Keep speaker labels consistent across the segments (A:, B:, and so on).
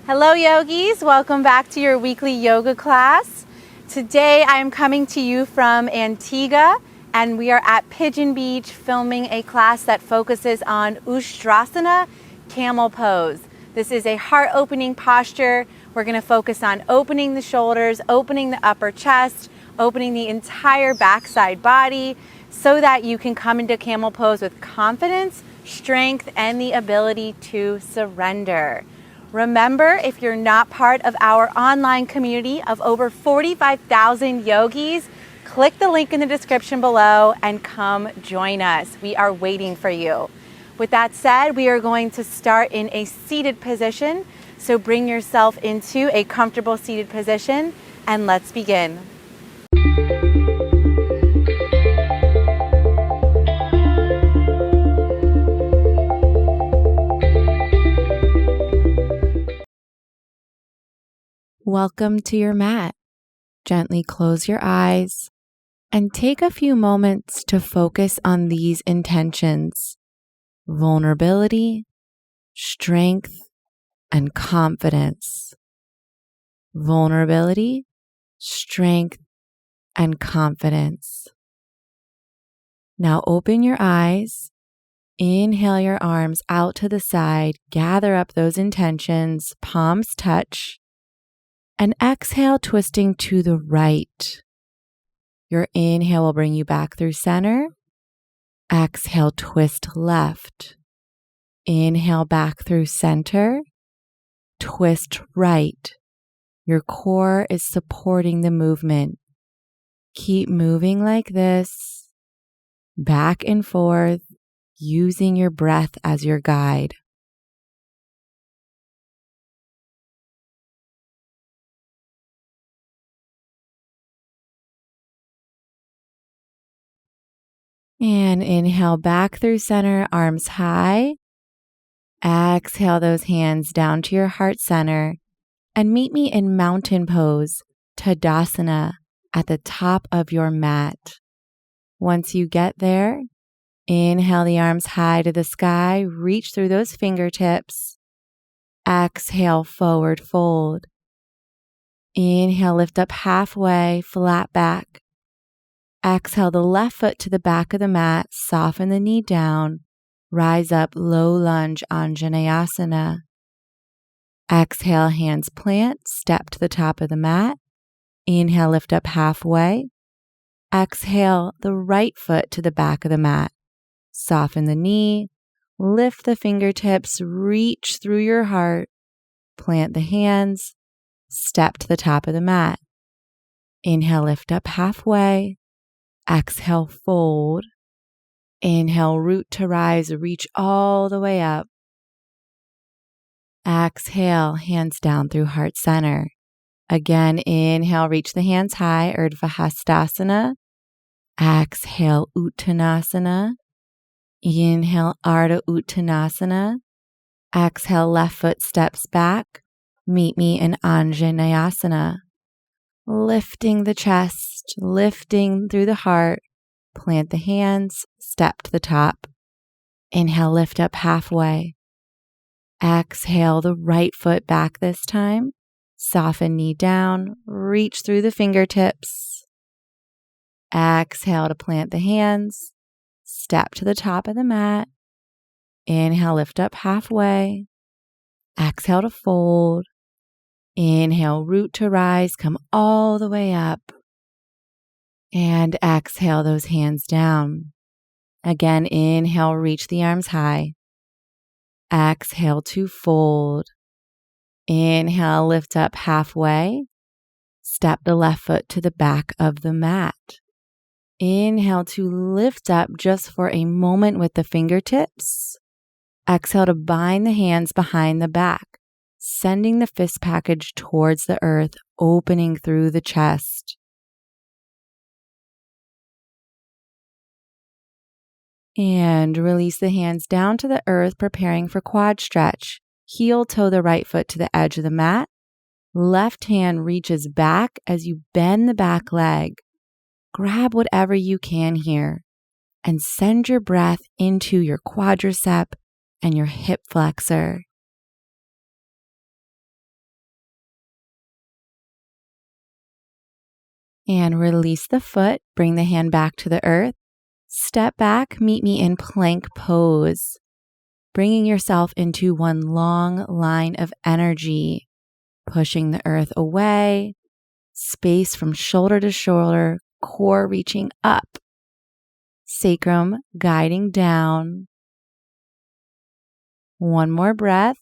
A: Hello yogis, welcome back to your weekly yoga class. Today I am coming to you from Antigua and we are at Pigeon Beach filming a class that focuses on 𝗔𝗹𝗹𝗶𝗲 camel pose. This is a heart-opening posture. We're going to focus on opening the shoulders, opening the upper chest, opening the entire backside body so that you can come into camel pose with confidence, strength, and the ability to surrender. Remember, if you're not part of our online community of over 45,000 yogis, click the link in the description below and come join us. We are waiting for you. With that said, we are going to start in a seated position. So bring yourself into a comfortable seated position and let's begin. Welcome to your mat. Gently close your eyes and take a few moments to focus on these intentions: vulnerability, strength, and confidence. Vulnerability, strength, and confidence. Now open your eyes. Inhale your arms out to the side. Gather up those intentions. Palms touch. And exhale, twisting to the right. Your inhale will bring you back through center. Exhale, twist left. Inhale back through center. Twist right. Your core is supporting the movement. Keep moving like this, back and forth, using your breath as your guide. And inhale back through center, arms high. Exhale those hands down to your heart center and meet me in mountain pose, Tadasana, at the top of your mat. Once you get there, inhale the arms high to the sky, reach through those fingertips. Exhale, forward fold. Inhale, lift up halfway, flat back. Exhale the left foot to the back of the mat, soften the knee down, rise up, low lunge, Anjaneyasana. Exhale, hands plant, step to the top of the mat. Inhale, lift up halfway. Exhale the right foot to the back of the mat, soften the knee, lift the fingertips, reach through your heart, plant the hands, step to the top of the mat. Inhale, lift up halfway. Exhale, fold. Inhale, root to rise, reach all the way up. Exhale, hands down through heart center. Again, inhale, reach the hands high, Urdhva Hastasana. Exhale, Uttanasana. Inhale, Ardha Uttanasana. Exhale, left foot steps back. Meet me in Anjaneyasana. Lifting the chest, lifting through the heart, plant the hands, step to the top. Inhale, lift up halfway. Exhale the right foot back this time. Soften knee down, reach through the fingertips. Exhale to plant the hands, step to the top of the mat. Inhale, lift up halfway. Exhale to fold. Inhale, root to rise, come all the way up. And exhale those hands down. Again, inhale, reach the arms high. Exhale to fold. Inhale, lift up halfway. Step the left foot to the back of the mat. Inhale to lift up just for a moment with the fingertips. Exhale to bind the hands behind the back, sending the fist package towards the earth, opening through the chest. And release the hands down to the earth, preparing for quad stretch. Heel toe the right foot to the edge of the mat. Left hand reaches back as you bend the back leg. Grab whatever you can here and send your breath into your quadricep and your hip flexor. And release the foot. Bring the hand back to the earth. Step back, meet me in plank pose. Bringing yourself into one long line of energy. Pushing the earth away. Space from shoulder to shoulder. Core reaching up. Sacrum guiding down. One more breath.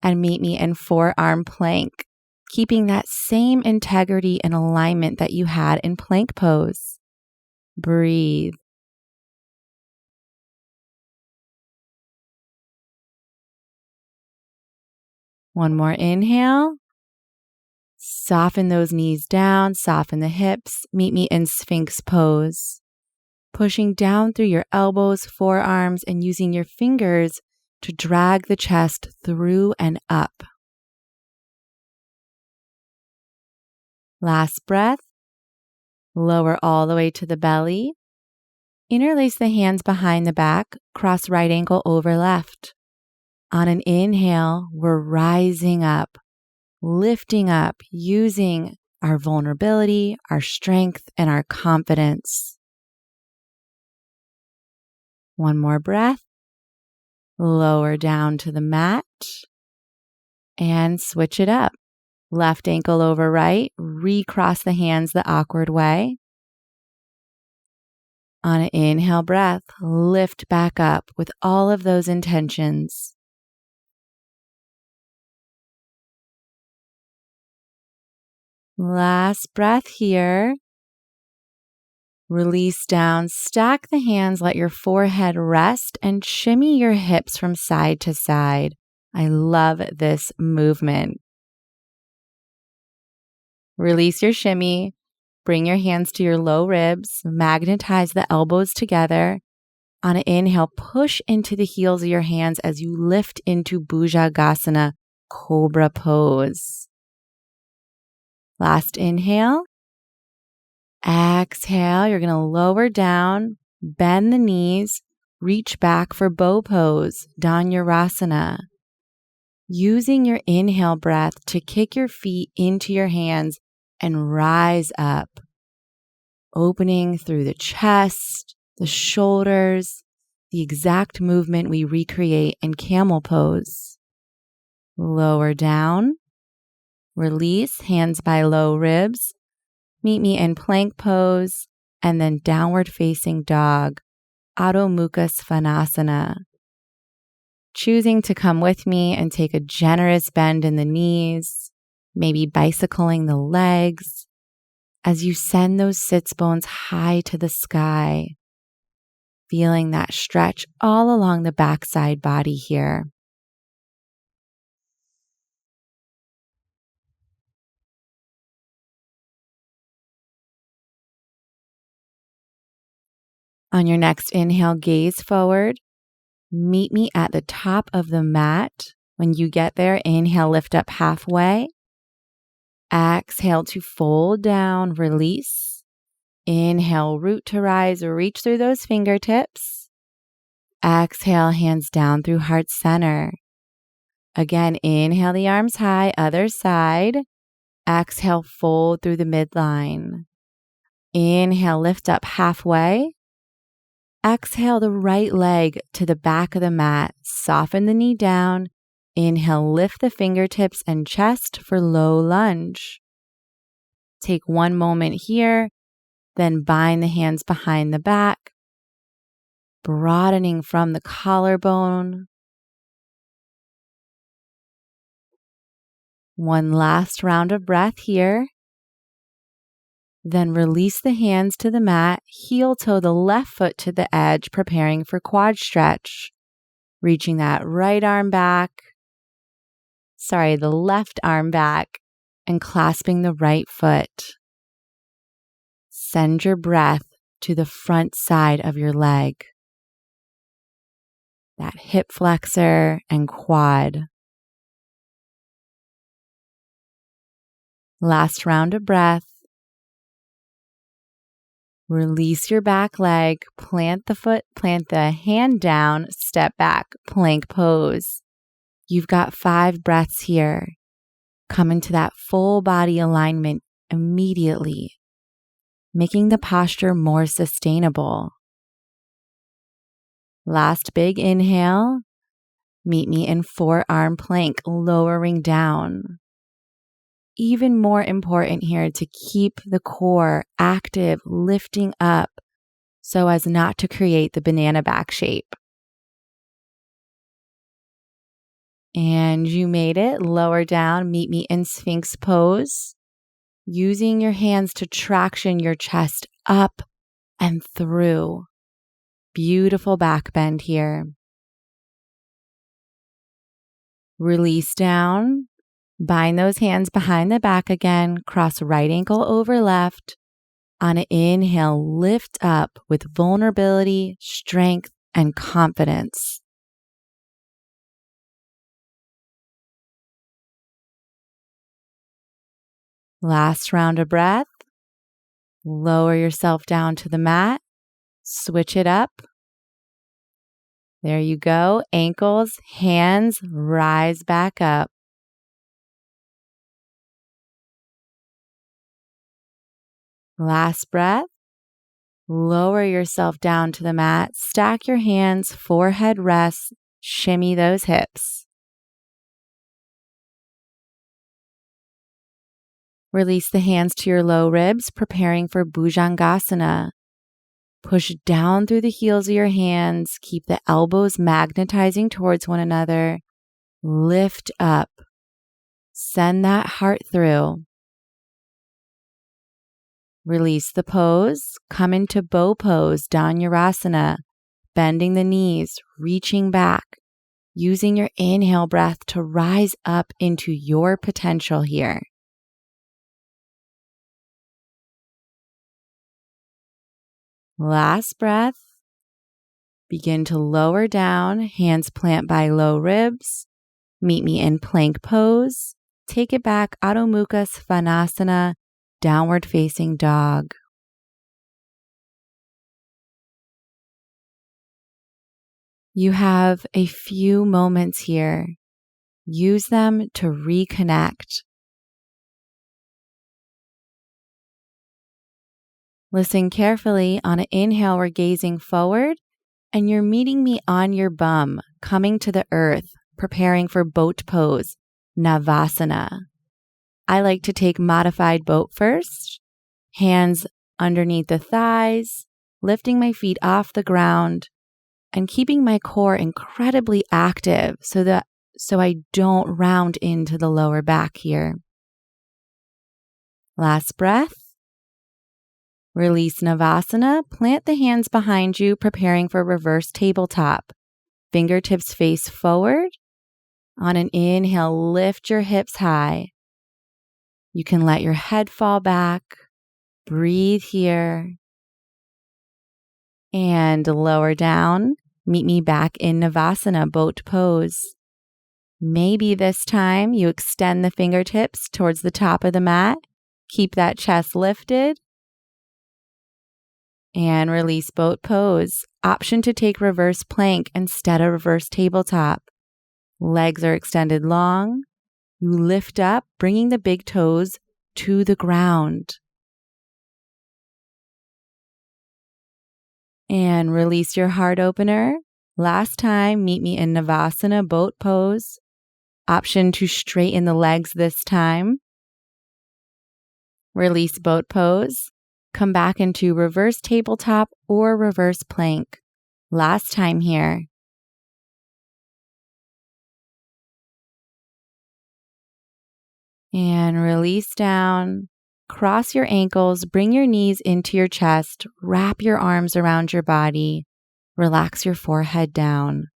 A: And meet me in forearm plank. Keeping that same integrity and alignment that you had in plank pose. Breathe. One more inhale. Soften those knees down, soften the hips. Meet me in Sphinx pose. Pushing down through your elbows, forearms, and using your fingers to drag the chest through and up. Last breath. Lower all the way to the belly. Interlace the hands behind the back. Cross right ankle over left. On an inhale, we're rising up, lifting up, using our vulnerability, our strength, and our confidence. One more breath. Lower down to the mat. And switch it up. Left ankle over right, recross the hands the awkward way. On an inhale breath, lift back up with all of those intentions. Last breath here. Release down, stack the hands, let your forehead rest, and shimmy your hips from side to side. I love this movement. Release your shimmy, bring your hands to your low ribs, magnetize the elbows together. On an inhale, push into the heels of your hands as you lift into Bhujagasana, Cobra pose. Last inhale. Exhale, you're going to lower down, bend the knees, reach back for bow pose, Dhanurasana. Using your inhale breath to kick your feet into your hands and rise up, opening through the chest, the shoulders, the exact movement we recreate in camel pose. Lower down, release, hands by low ribs, meet me in plank pose, and then downward facing dog, Adho Mukha Svanasana. Choosing to come with me and take a generous bend in the knees, maybe bicycling the legs as you send those sits bones high to the sky, feeling that stretch all along the backside body here. On your next inhale, gaze forward. Meet me at the top of the mat. When you get there, inhale, lift up halfway. Exhale to fold down, release. Inhale, root to rise, reach through those fingertips. Exhale, hands down through heart center. Again, inhale the arms high, other side. Exhale, fold through the midline. Inhale, lift up halfway. Exhale the right leg to the back of the mat. Soften the knee down. Inhale, lift the fingertips and chest for low lunge. Take one moment here, then bind the hands behind the back, broadening from the collarbone. One last round of breath here. Then release the hands to the mat, heel toe the left foot to the edge, preparing for quad stretch. Reaching that the left arm back, and clasping the right foot. Send your breath to the front side of your leg. That hip flexor and quad. Last round of breath. Release your back leg, plant the hand down, step back, plank pose. You've got 5 breaths here. Come into that full body alignment immediately. making the posture more sustainable. Last big inhale. Meet me in forearm plank, lowering down. Even more important here to keep the core active, lifting up so as not to create the banana back shape. And you made it. Lower down, meet me in Sphinx pose, using your hands to traction your chest up and through. Beautiful back bend here. Release down. Bind those hands behind the back again. Cross right ankle over left. On an inhale, lift up with vulnerability, strength, and confidence. Last round of breath. Lower yourself down to the mat. Switch it up. There you go. Ankles, hands, rise back up. Last breath. Lower yourself down to the mat. Stack your hands, forehead rests. Shimmy those hips. Release the hands to your low ribs, preparing for Bhujangasana. Push down through the heels of your hands. Keep the elbows magnetizing towards one another. Lift up. Send that heart through. Release the pose. Come into bow pose, Dhanurasana. Bending the knees, reaching back. Using your inhale breath to rise up into your potential here. Last breath. Begin to lower down, hands plant by low ribs. Meet me in plank pose. Take it back, Adho Mukha Svanasana, downward facing dog. You have a few moments here. Use them to reconnect. Listen carefully. On an inhale, we're gazing forward, and you're meeting me on your bum, coming to the earth, preparing for boat pose, Navasana. I like to take modified boat first, hands underneath the thighs, lifting my feet off the ground, and keeping my core incredibly active so I don't round into the lower back here. Last breath. Release Navasana. Plant the hands behind you, preparing for reverse tabletop. Fingertips face forward. On an inhale, lift your hips high. You can let your head fall back. Breathe here. And lower down. Meet me back in Navasana, boat pose. Maybe this time you extend the fingertips towards the top of the mat. Keep that chest lifted. And release boat pose. Option to take reverse plank instead of reverse tabletop. Legs are extended long. You lift up, bringing the big toes to the ground. And release your heart opener. Last time, meet me in Navasana, boat pose. Option to straighten the legs this time. Release boat pose. Come back into reverse tabletop or reverse plank. Last time here. And release down. Cross your ankles, bring your knees into your chest, wrap your arms around your body, relax your forehead down.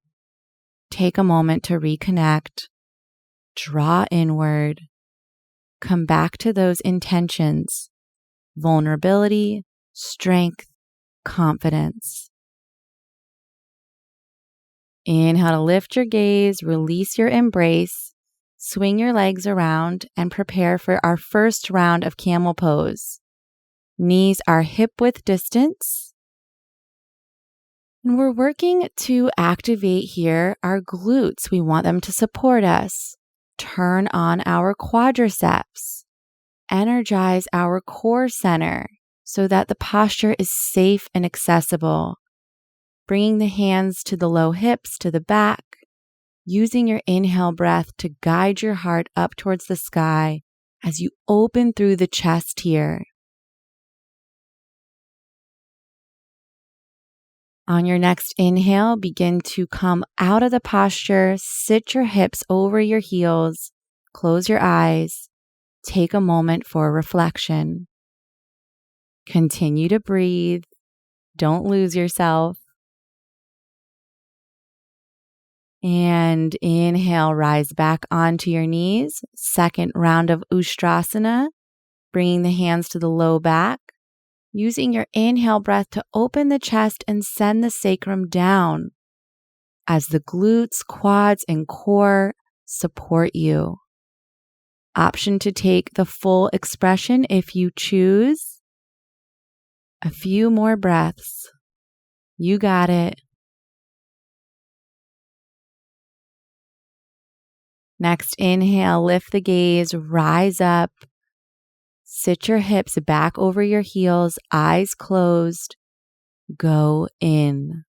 A: Take a moment to reconnect. Draw inward. Come back to those intentions. Vulnerability, strength, confidence. Inhale to lift your gaze, release your embrace, swing your legs around, and prepare for our first round of camel pose. Knees are hip width distance. And we're working to activate here our glutes. We want them to support us. Turn on our quadriceps. Energize our core center so that the posture is safe and accessible. Bringing the hands to the low hips, to the back, using your inhale breath to guide your heart up towards the sky as you open through the chest here. On your next inhale, begin to come out of the posture, sit your hips over your heels, close your eyes, take a moment for reflection. Continue to breathe, don't lose yourself. And inhale, rise back onto your knees. Second round of Ustrasana, bringing the hands to the low back. Using your inhale breath to open the chest and send the sacrum down as the glutes, quads, and core support you. Option to take the full expression if you choose. A few more breaths. You got it. Next inhale, lift the gaze, rise up. Sit your hips back over your heels, eyes closed. Go in.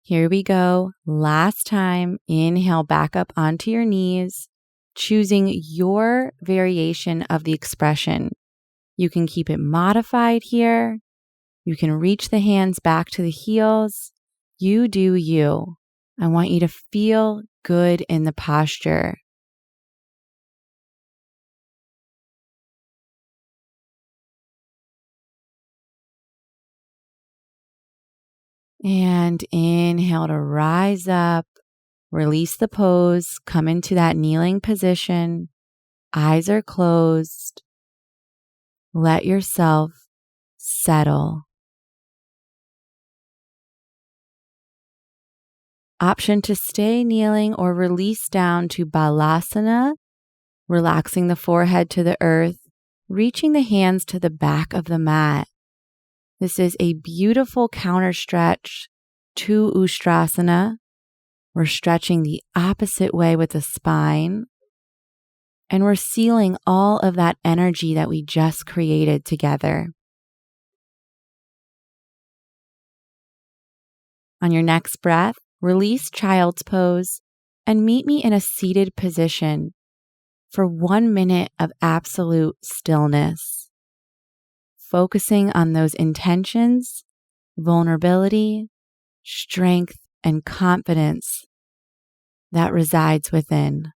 A: Here we go. Last time, inhale back up onto your knees, choosing your variation of the expression. You can keep it modified here. You can reach the hands back to the heels. You do you. I want you to feel good in the posture. And inhale to rise up, release the pose, come into that kneeling position. Eyes are closed. Let yourself settle. Option to stay kneeling or release down to Balasana, relaxing the forehead to the earth, reaching the hands to the back of the mat. This is a beautiful counter stretch to Ustrasana. We're stretching the opposite way with the spine, and we're sealing all of that energy that we just created together. On your next breath, release child's pose and meet me in a seated position for 1 minute of absolute stillness, focusing on those intentions, vulnerability, strength, and confidence that resides within.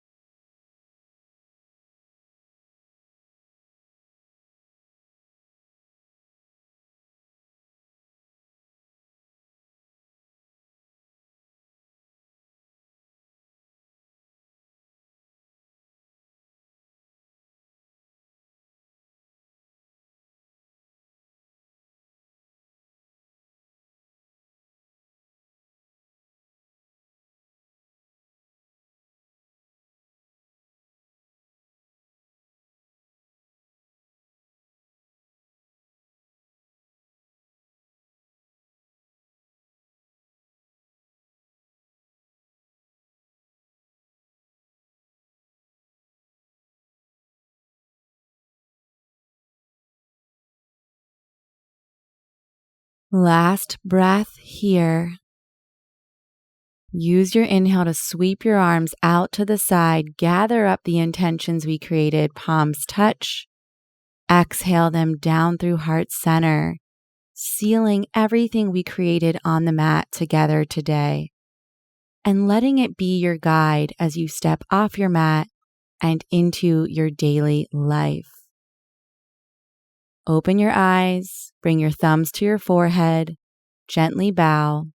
A: Last breath here. Use your inhale to sweep your arms out to the side. Gather up the intentions we created. Palms touch. Exhale them down through heart center, sealing everything we created on the mat together today, and letting it be your guide as you step off your mat and into your daily life. Open your eyes, bring your thumbs to your forehead, gently bow.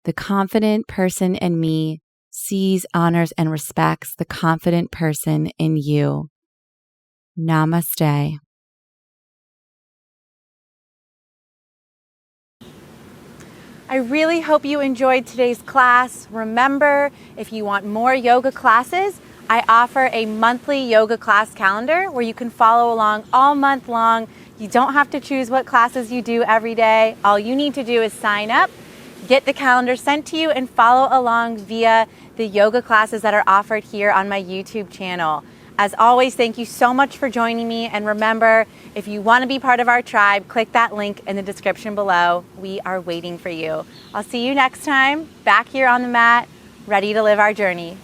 A: The confident person in me sees, honors, and respects the confident person in you. Namaste.
B: I really hope you enjoyed today's class. Remember, if you want more yoga classes, I offer a monthly yoga class calendar where you can follow along all month long. You don't have to choose what classes you do every day. All you need to do is sign up, get the calendar sent to you and follow along via the yoga classes that are offered here on my YouTube channel. As always, thank you so much for joining me. And remember, if you want to be part of our tribe, click that link in the description below. We are waiting for you. I'll see you next time, back here on the mat, ready to live our journey.